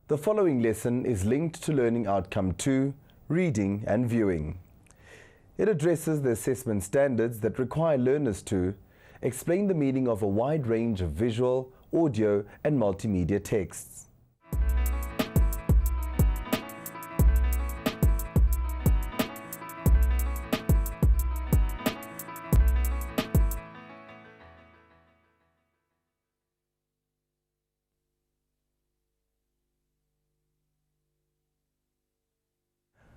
The following lesson is linked to Learning Outcome 2, Reading and Viewing. It addresses the assessment standards that require learners to explain the meaning of a wide range of visual, audio, and multimedia texts.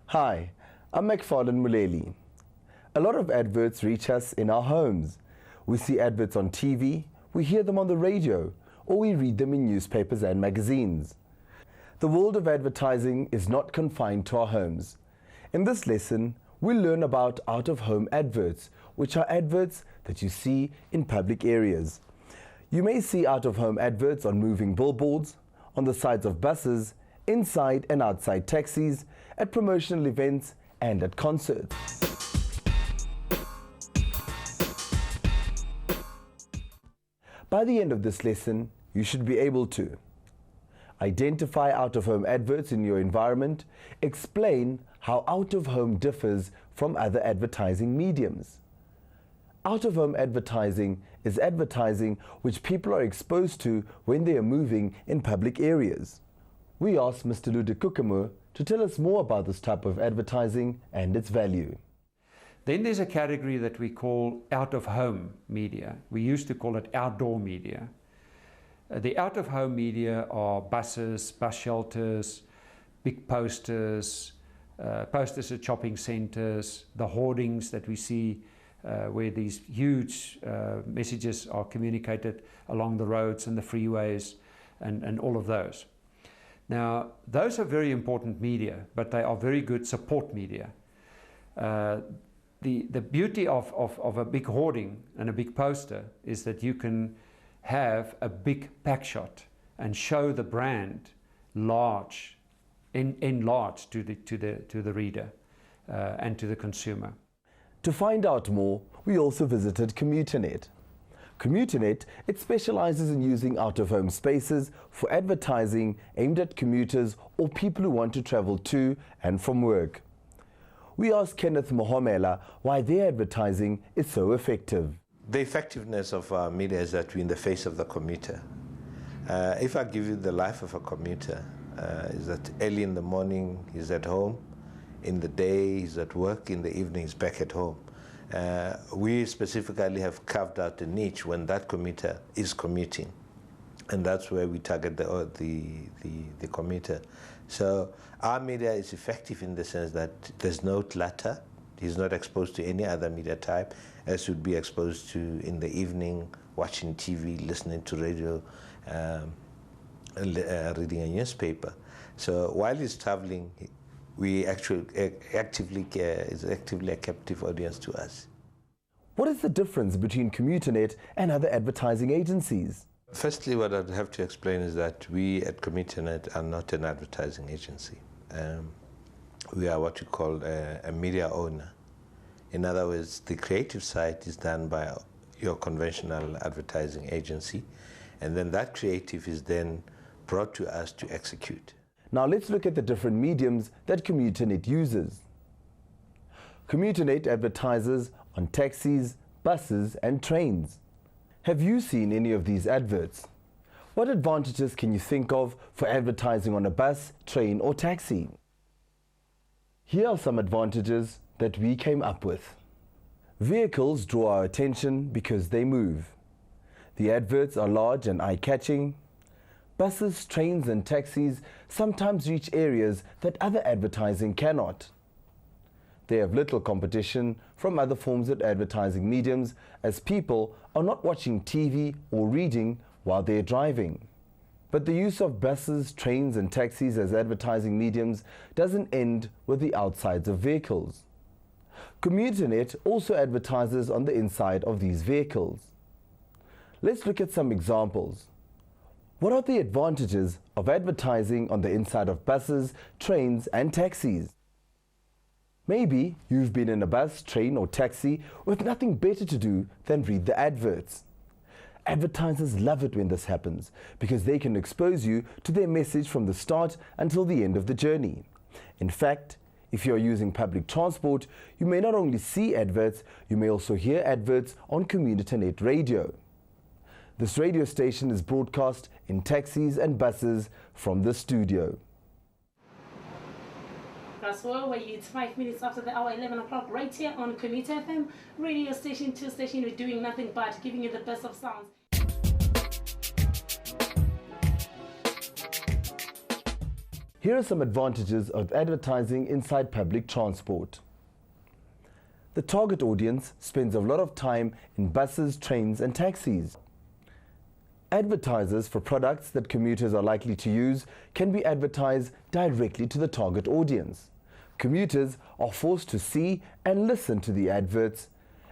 Hi, I'm McFarlane Muleli. A lot of adverts reach us in our homes. We see adverts on TV, we hear them on the radio, or we read them in newspapers and magazines. The world of advertising is not confined to our homes. In this lesson, we'll learn about out-of-home adverts, which are adverts that you see in public areas. You may see out-of-home adverts on moving billboards, on the sides of buses, inside and outside taxis, at promotional events, and at concerts. By the end of this lesson, you should be able to identify out-of-home adverts in your environment, explain how out-of-home differs from other advertising mediums. Out-of-home advertising is advertising which people are exposed to when they are moving in public areas. We asked Mr. Ludik Kukamo to tell us more about this type of advertising and its value. Then there's a category that we call out-of-home media. We used to call it outdoor media. The out-of-home media are buses, bus shelters, big posters, posters at shopping centers, the hoardings that we see where these huge messages are communicated along the roads and the freeways and all of those. Now, those are very important media, but they are very good support media. The beauty of a big hoarding and a big poster is that you can have a big pack shot and show the brand large, enlarged to the reader and to the consumer. To find out more, we also visited CommuterNet. CommuterNet, it specializes in using out-of-home spaces for advertising aimed at commuters or people who want to travel to and from work. We asked Kenneth Mohomela why their advertising is so effective. The effectiveness of our media is that we're in the face of the commuter. If I give you the life of a commuter, is that early in the morning he's at home, in the day he's at work, in the evening he's back at home. We specifically have carved out a niche when that commuter is commuting, and that's where we target the commuter. So our media is effective in the sense that there's no clutter. He's not exposed to any other media type as would be exposed to in the evening, watching TV, listening to radio, reading a newspaper. So while he's traveling, we actually is actively a captive audience to us. What is the difference between CommuterNet and other advertising agencies? Firstly, what I'd have to explain is that we at CommuterNet are not an advertising agency. We are what you call a media owner. In other words, the creative side is done by your conventional advertising agency, and then that creative is then brought to us to execute. Now let's look at the different mediums that CommuterNet uses. CommuterNet advertises on taxis, buses, and trains. Have you seen any of these adverts? What advantages can you think of for advertising on a bus, train, or taxi? Here are some advantages that we came up with. Vehicles draw our attention because they move. The adverts are large and eye-catching. Buses, trains, and taxis sometimes reach areas that other advertising cannot. They have little competition from other forms of advertising mediums, as people are not watching TV or reading while they're driving. But the use of buses, trains, and taxis as advertising mediums doesn't end with the outsides of vehicles. CommuterNet also advertises on the inside of these vehicles. Let's look at some examples. What are the advantages of advertising on the inside of buses, trains, and taxis? Maybe you've been in a bus, train, or taxi with nothing better to do than read the adverts. Advertisers love it when this happens because they can expose you to their message from the start until the end of the journey. In fact, if you are using public transport, you may not only see adverts, you may also hear adverts on Communitynet Radio. This radio station is broadcast in taxis and buses from the studio. Where it's 5 minutes after the hour, 11 o'clock, right here on Commuter FM, radio station, 2 station, we're doing nothing but giving you the best of sounds. Here are some advantages of advertising inside public transport. The target audience spends a lot of time in buses, trains and taxis. Advertisers for products that commuters are likely to use can be advertised directly to the target audience. Commuters are forced to see and listen to the adverts,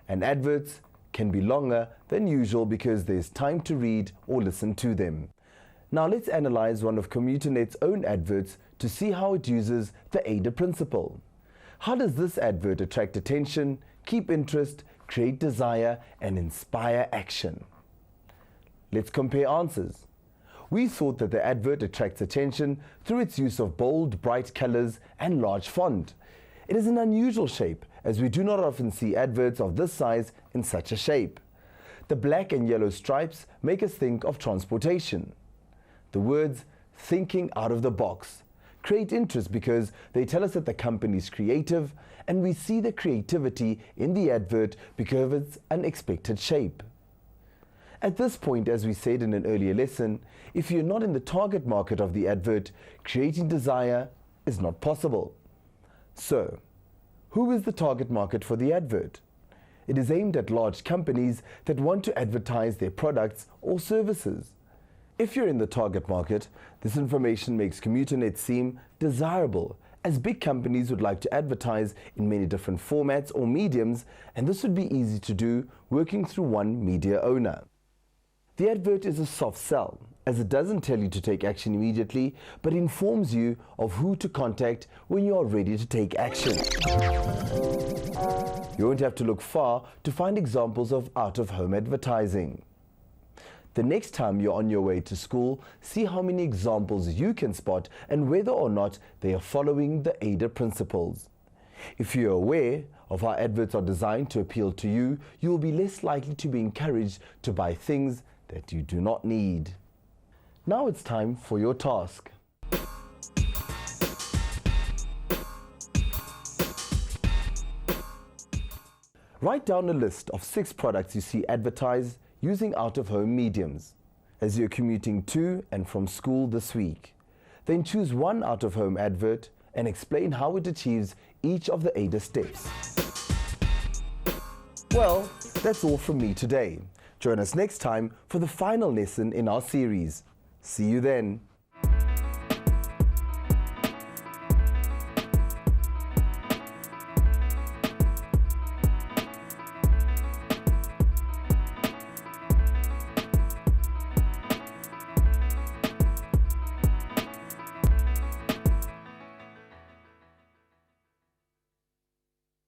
and adverts can be longer than usual because there's time to read or listen to them. Now let's analyze one of Commuternet's own adverts to see how it uses the AIDA principle. How does this advert attract attention, keep interest, create desire, and inspire action? Let's compare answers. We thought that the advert attracts attention through its use of bold, bright colors and large font. It is an unusual shape, as we do not often see adverts of this size in such a shape. The black and yellow stripes make us think of transportation. The words "thinking out of the box" create interest because they tell us that the company is creative, and we see the creativity in the advert because of its unexpected shape. At this point, as we said in an earlier lesson, if you're not in the target market of the advert, creating desire is not possible. So, who is the target market for the advert? It is aimed at large companies that want to advertise their products or services. If you're in the target market, this information makes Commuternet seem desirable, as big companies would like to advertise in many different formats or mediums, and this would be easy to do working through one media owner. The advert is a soft sell, as it doesn't tell you to take action immediately, but informs you of who to contact when you are ready to take action. You won't have to look far to find examples of out-of-home advertising. The next time you're on your way to school, see how many examples you can spot and whether or not they are following the AIDA principles. If you're aware of how adverts are designed to appeal to you, you will be less likely to be encouraged to buy things that you do not need. Now it's time for your task. Write down a list of 6 products you see advertised using out-of-home mediums as you're commuting to and from school this week. Then choose one out-of-home advert and explain how it achieves each of the AIDA steps. Well, that's all from me today. Join us next time for the final lesson in our series. See you then.